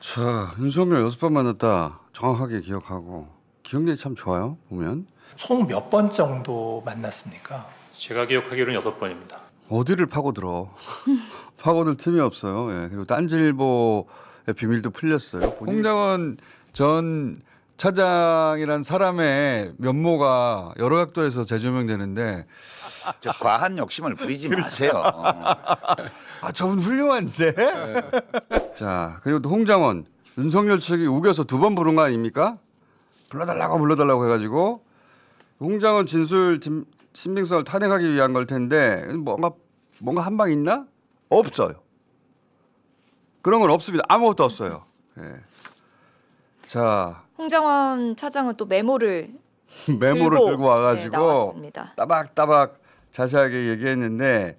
자, 윤석열 6번 만났다. 정확하게 기억하고. 기억력이 참 좋아요, 보면. 총 몇 번 정도 만났습니까? 제가 기억하기로는 8번입니다. 어디를 파고들어. 파고들 틈이 없어요. 예, 그리고 딴지일보의 비밀도 풀렸어요. 홍장원 전 차장이란 사람의 면모가 여러 각도에서 재조명되는데 저 과한 욕심을 부리지 마세요. 아, 저분 훌륭한데? 자, 그리고 또 홍장원, 윤석열 측이 우겨서 2번 부른 거 아닙니까? 불러달라고 해가지고 홍장원 진술 신빙성을 탄핵하기 위한 걸 텐데 뭔가 한 방 있나? 없어요. 그런 건 없습니다. 아무것도 없어요. 예. 자, 홍장원 차장은 또 메모를 들고 와가지고 나왔습니다. 따박따박 자세하게 얘기했는데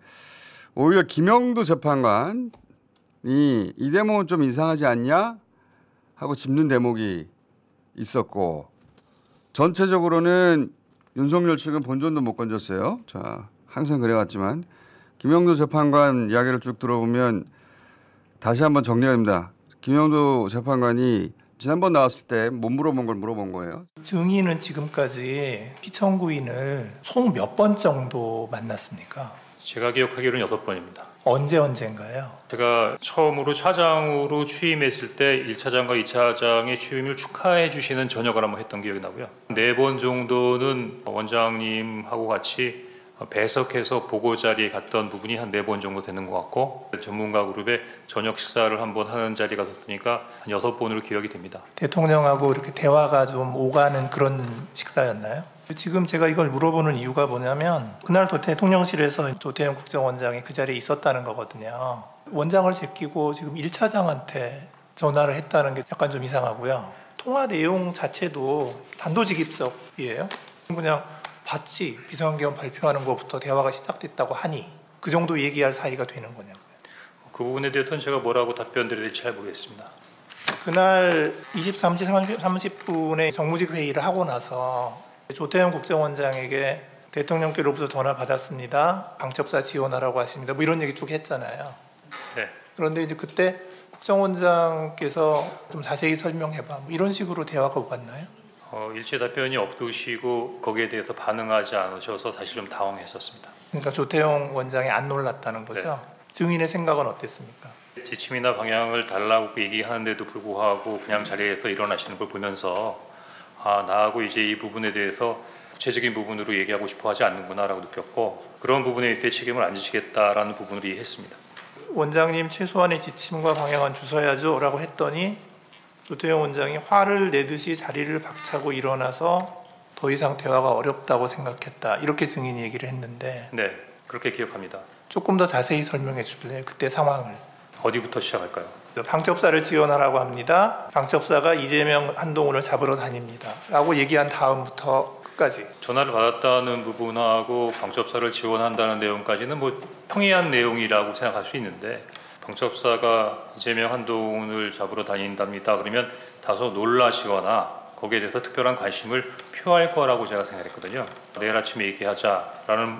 오히려 김영도 재판관이 이 대목은 좀 이상하지 않냐 하고 짚는 대목이 있었고 전체적으로는 윤석열 측은 본전도 못 건졌어요. 자, 항상 그래왔지만 김영도 재판관 이야기를 쭉 들어보면 다시 한번 정리가 됩니다. 김영도 재판관이 지난번 나왔을 때 못 물어본 걸 물어본 거예요. 증인은 지금까지 피청구인을 총 몇 번 정도 만났습니까? 제가 기억하기로는 8번입니다. 언제인가요? 제가 처음으로 차장으로 취임했을 때 1차장과 2차장의 취임을 축하해 주시는 저녁을 한번 했던 기억이 나고요. 4번 정도는 원장님하고 같이 배석해서 보고 자리에 갔던 부분이 한 4번 정도 되는 것 같고 전문가 그룹에 저녁 식사를 한번 하는 자리가 있었으니까 한 6번으로 기억이 됩니다. 대통령하고 이렇게 대화가 좀 오가는 그런 식사였나요? 지금 제가 이걸 물어보는 이유가 뭐냐면 그날 대통령실에서 조태용 국정원장이 그 자리에 있었다는 거거든요. 원장을 제끼고 지금 1차장한테 전화를 했다는 게 약간 좀 이상하고요. 통화 내용 자체도 단도직입적이에요. 그냥 봤지 비서관계원 발표하는 것부터 대화가 시작됐다고 하니 그 정도 얘기할 사이가 되는 거냐고요. 그 부분에 대해서는 제가 뭐라고 답변 드릴지 잘 모르겠습니다. 그날 23시 30분에 정무직 회의를 하고 나서 조태용 국정원장에게 대통령께로부터 전화 받았습니다. 방첩사 지원하라고 하십니다. 뭐 이런 얘기 쭉 했잖아요. 네. 그런데 이제 그때 국정원장께서 좀 자세히 설명해봐. 뭐 이런 식으로 대화가 오갔나요? 일체 답변이 없으시고 거기에 대해서 반응하지 않으셔서 사실 좀 당황했었습니다. 그러니까 조태용 원장이 안 놀랐다는 거죠. 네. 증인의 생각은 어땠습니까? 지침이나 방향을 달라고 얘기하는데도 불구하고 그냥 자리에서 일어나시는 걸 보면서 나하고 이제 이 부분에 대해서 구체적인 부분으로 얘기하고 싶어 하지 않는구나라고 느꼈고 그런 부분에 있어 책임을 안 지시겠다라는 부분으로 이해했습니다. 원장님 최소한의 지침과 방향은 주셔야죠 라고 했더니 조태용 원장이 화를 내듯이 자리를 박차고 일어나서 더 이상 대화가 어렵다고 생각했다 이렇게 증인이 얘기를 했는데 네, 그렇게 기억합니다. 조금 더 자세히 설명해 주실래요? 그때 상황을. 어디부터 시작할까요? 방첩사를 지원하라고 합니다. 방첩사가 이재명 한동훈을 잡으러 다닙니다 라고 얘기한 다음부터 끝까지. 전화를 받았다는 부분하고 방첩사를 지원한다는 내용까지는 뭐 평이한 내용이라고 생각할 수 있는데 방첩사가 이재명 한동훈을 잡으러 다닌답니다. 그러면 다소 놀라시거나 거기에 대해서 특별한 관심을 표할 거라고 제가 생각했거든요. 내일 아침에 얘기하자라는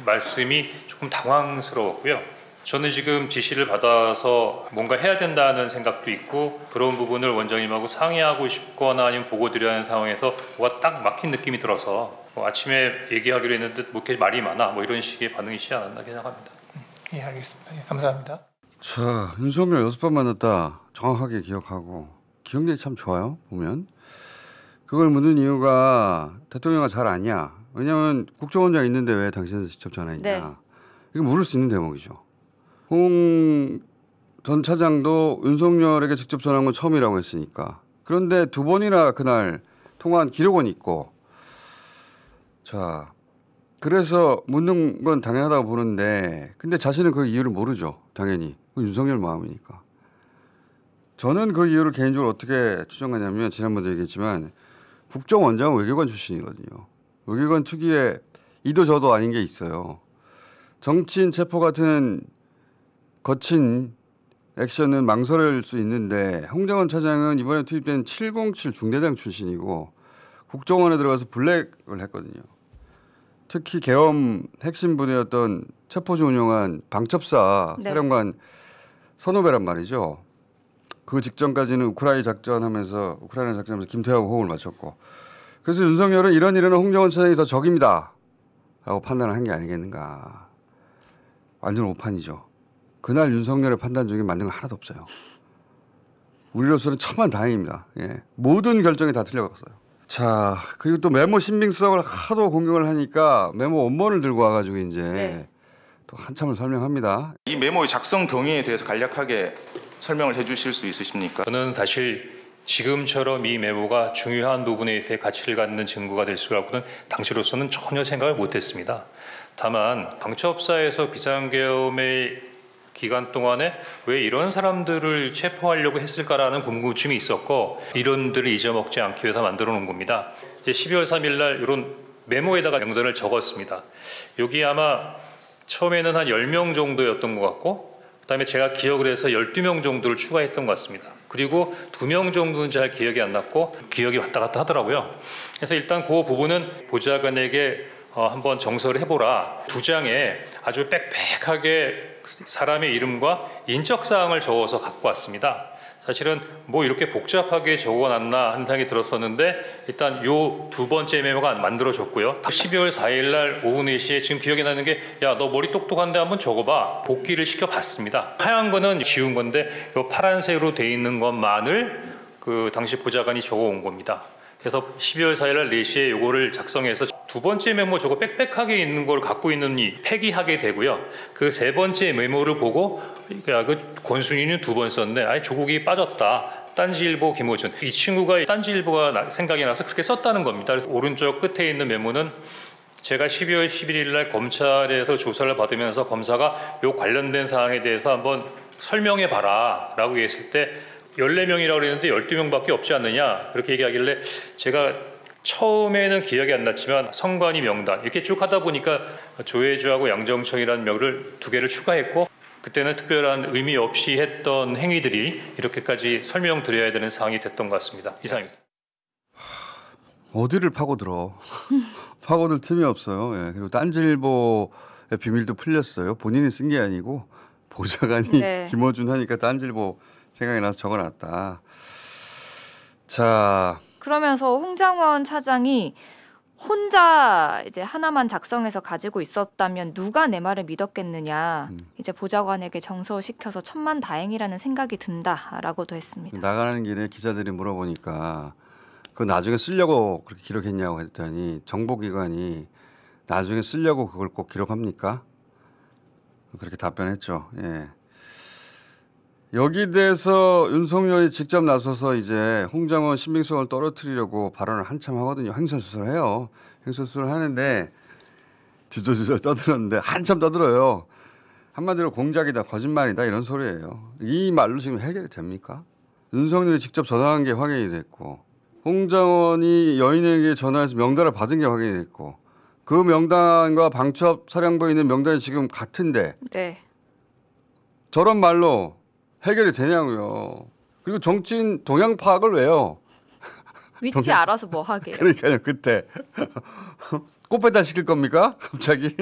말씀이 조금 당황스러웠고요. 저는 지금 지시를 받아서 뭔가 해야 된다는 생각도 있고 그런 부분을 원장님하고 상의하고 싶거나 아니면 보고 드려야 하는 상황에서 뭐가 딱 막힌 느낌이 들어서 아침에 얘기하기로 했는데 뭐 이렇게 말이 많아 뭐 이런 식의 반응이시지 않았나 생각합니다. 예, 알겠습니다. 예, 감사합니다. 자, 윤석열 6번 만났다. 정확하게 기억하고. 기억력이 참 좋아요, 보면. 그걸 묻는 이유가 대통령이 잘 아냐. 왜냐하면 국정원장 있는데 왜 당신한테 직접 전화했냐. 네. 이거 물을 수 있는 대목이죠. 홍 전 차장도 윤석열에게 직접 전화한 건 처음이라고 했으니까. 그런데 2번이나 그날 통화한 기록은 있고. 자, 그래서 묻는 건 당연하다고 보는데 근데 자신은 그 이유를 모르죠. 당연히. 그건 윤석열 마음이니까. 저는 그 이유를 개인적으로 어떻게 추정하냐면 지난번도 얘기했지만 국정원장은 외교관 출신이거든요. 외교관 특유의 이도 저도 아닌 게 있어요. 정치인 체포 같은 거친 액션은 망설일 수 있는데 홍장원 차장은 이번에 투입된 707 중대장 출신이고 국정원에 들어가서 블랙을 했거든요. 특히 계엄 핵심 부대였던 체포주 운영한 방첩사 네. 사령관 선후배란 말이죠. 그 직전까지는 우크라이나 작전하면서 김태하고 호흡을 맞췄고. 그래서 윤석열은 이런 일에는 홍정원 차장이 더 적입니다 라고 판단을 한 게 아니겠는가. 완전 오판이죠. 그날 윤석열의 판단 중에 맞는 건 하나도 없어요. 우리로서는 천만다행입니다. 예. 모든 결정이 다 틀려갔어요. 자, 그리고 또 메모 신빙성을 하도 공격을 하니까 메모 원본을 들고 와가지고 이제 네. 또 한참을 설명합니다. 이 메모의 작성 경위에 대해서 간략하게 설명을 해주실 수 있으십니까? 저는 사실 지금처럼 이 메모가 중요한 부분에 대해 가치를 갖는 증거가 될 수라고는 당시로서는 전혀 생각을 못했습니다. 다만 방첩사에서 비상계엄의 기간 동안에 왜 이런 사람들을 체포하려고 했을까라는 궁금증이 있었고 이론들을 잊어먹지 않기 위해서 만들어 놓은 겁니다. 이제 12월 3일 날 이런 메모에다가 명단을 적었습니다. 여기 아마 처음에는 한 10명 정도였던 것 같고 그다음에 제가 기억을 해서 12명 정도를 추가했던 것 같습니다. 그리고 2명 정도는 잘 기억이 안 났고 기억이 왔다 갔다 하더라고요. 그래서 일단 그 부분은 보좌관에게 한번 정서를 해보라. 2장에 아주 빽빽하게 사람의 이름과 인적사항을 적어서 갖고 왔습니다. 사실은 뭐 이렇게 복잡하게 적어놨나 하는 생각이 들었었는데 일단 요 2번째 메모가 만들어졌고요. 12월 4일 날 오후 4시에 지금 기억이 나는 게 야, 너 머리 똑똑한데 한번 적어봐. 복기를 시켜봤습니다. 하얀 거는 지운 건데 요 파란색으로 돼 있는 것만을 그 당시 보좌관이 적어온 겁니다. 그래서 12월 4일 날 4시에 요거를 작성해서 2번째 메모 저거 빽빽하게 있는 걸 갖고 있는 이 폐기하게 되고요. 그 3번째 메모를 보고 야, 그 권순위는 2번 썼네. 아예 조국이 빠졌다. 딴지일보 김호준. 이 친구가 딴지일보가 생각이 나서 그렇게 썼다는 겁니다. 그래서 오른쪽 끝에 있는 메모는 제가 12월 11일 날 검찰에서 조사를 받으면서 검사가 요 관련된 사항에 대해서 한번 설명해 봐라 라고 했을 때 14명이라고 그랬는데 12명밖에 없지 않느냐 그렇게 얘기하길래 제가 처음에는 기억이 안 났지만 성관이 명단 이렇게 쭉 하다 보니까 조혜주하고 양정청이라는 명을 2개를 추가했고 그때는 특별한 의미 없이 했던 행위들이 이렇게까지 설명드려야 되는 상황이 됐던 것 같습니다. 이상입니다. 어디를 파고들어. 파고들 틈이 없어요. 예. 그리고 딴지일보의 비밀도 풀렸어요. 본인이 쓴 게 아니고 보좌관이 네. 김어준 하니까 딴지일보 생각이 나서 적어놨다. 자, 그러면서 홍장원 차장이 혼자 이제 하나만 작성해서 가지고 있었다면 누가 내 말을 믿었겠느냐. 이제 보좌관에게 정서시켜서 천만다행이라는 생각이 든다라고도 했습니다. 나가는 길에 기자들이 물어보니까 그거 나중에 쓰려고 그렇게 기록했냐고 했더니 정보기관이 나중에 쓰려고 그걸 꼭 기록합니까? 그렇게 답변했죠. 예. 여기 대해서 윤석열이 직접 나서서 이제 홍장원 신빙성을 떨어뜨리려고 발언을 한참 하거든요. 행선수설을 해요. 행선수설을 하는데 주저주저 떠들었는데 한참 떠들어요. 한마디로 공작이다, 거짓말이다 이런 소리예요. 이 말로 지금 해결이 됩니까? 윤석열이 직접 전화한 게 확인이 됐고 홍장원이 여인에게 전화해서 명단을 받은 게 확인이 됐고 그 명단과 방첩 사령부에 있는 명단이 지금 같은데 네. 저런 말로 해결이 되냐고요. 그리고 정치인 동향 파악을 왜요? 위치 알아서 뭐 하게요. 그러니까요. 그때 꽃배달 시킬 겁니까? 갑자기?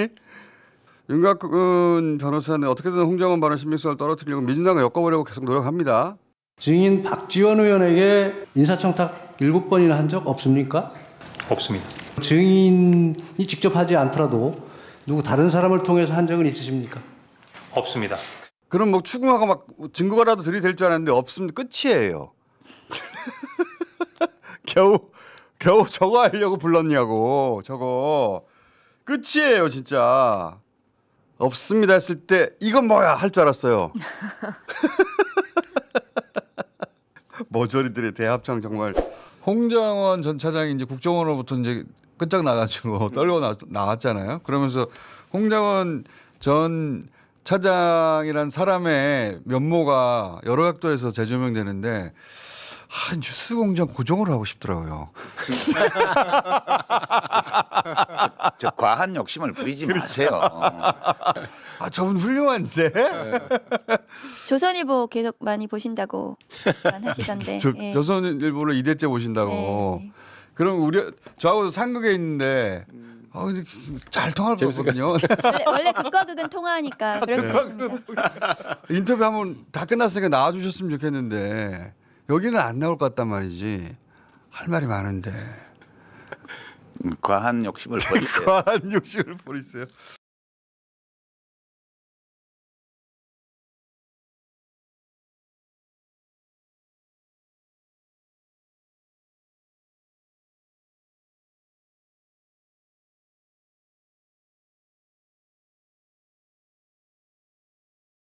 윤곽근 변호사는 어떻게든 홍장원 발언 신빙성을 떨어뜨리려고 민주당과 엮어보려고 계속 노력합니다. 증인 박지원 의원에게 인사청탁 7번이나 한 적 없습니까? 없습니다. 증인이 직접 하지 않더라도 누구 다른 사람을 통해서 한 적은 있으십니까? 없습니다. 그럼 뭐 추궁하고 막 증거라도 들이댈 줄 알았는데 없으면 끝이에요. 겨우 저거 하려고 불렀냐고. 저거 끝이에요 진짜. 없습니다 했을 때 이건 뭐야 할 줄 알았어요. 머저리들의 대합창 정말. 홍장원 전 차장이 이제 국정원으로부터 이제 끝장 나가지고 떨고 나왔잖아요. 그러면서 홍장원 전 차장이란 사람의 면모가 여러 각도에서 재조명되는데 뉴스공장 고정을 하고 싶더라고요. 저 과한 욕심을 부리지 마세요. 저분 훌륭한데? 조선일보 계속 많이 보신다고 하시던데. 예. 조선일보를 2대째 보신다고. 네. 그럼 저하고 상극에 있는데 근데 잘 통할 거거든요. 원래 극과 극은 통하니까 그래서 그렇습니다. 인터뷰 한번 다 끝났으니까 나와주셨으면 좋겠는데 여기는 안 나올 것 같단 말이지. 할 말이 많은데. 과한 욕심을 버리세요. 과한 욕심을 버리세요.